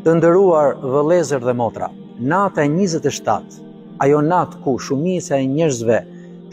Të nderuar vëllezër dhe motra, nata e 27, ajo natë ku shumica e njerëzve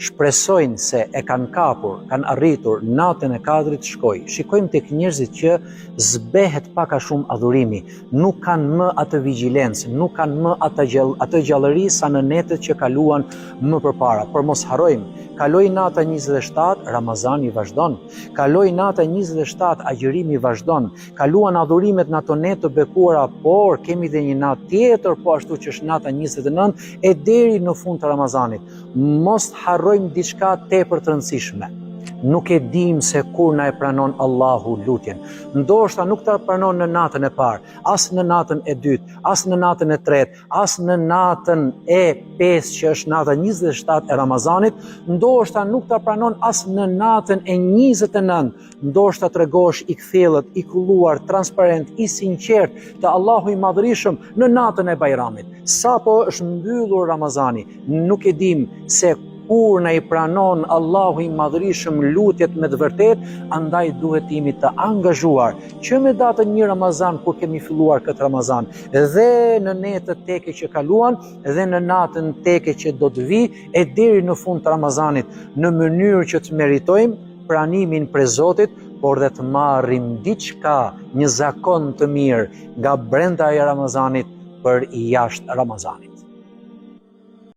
shpresojnë se e kanë kapur, kanë arritur natën e Kadrit shkoj. Shikojmë tek njerëzit që zbehet pak a shumë adhurimi, nuk kanë më atë vigjilencë, nuk kanë më atë gjallëri sa në netët që kaluan më përpara. Por mos harrojmë, kaloi nata 27, Ramazani vazhdon. Kaloi nata 27, agjërimi vazhdon. Kaluan adhurimet në ato netë të bekuara, por kemi dhe një natë tjetër, po ashtu që është nata 29 e deri në fund të Ramazanit. Mos harrojmë diçka tepër të rëndësishme. Nuk e dim se kur na e pranon Allahu lutjen. Ndoshta nuk ta pranon në natën e parë, as në natën e dytë, as në natën e tretë, as në natën e 5 që është nata 27 e Ramazanit, ndoshta nuk ta pranon as në natën e 29. Ndoshta tregosh i kthjellët, i kulluar, transparent, i sinqert te Allahu i Madhërisëm në natën e Bajramit. Sapo është mbyllur Ramazani, nuk e dim se kur na i pranon Allahu i Madhërisëm lutjet me të vërtet, andaj duhet jemi të angazhuar që me datën 1 Ramazan, kur kemi filluar këtë Ramazan, dhe në netët teke që kaluan, dhe në natën teke që do të vi, e deri në fund të Ramazanit, në mënyrë që të meritojmë pranimin prej Zotit, por dhe të marrim diçka, një zakon të mirë nga brenda e Ramazanit për jashtë Ramazanit.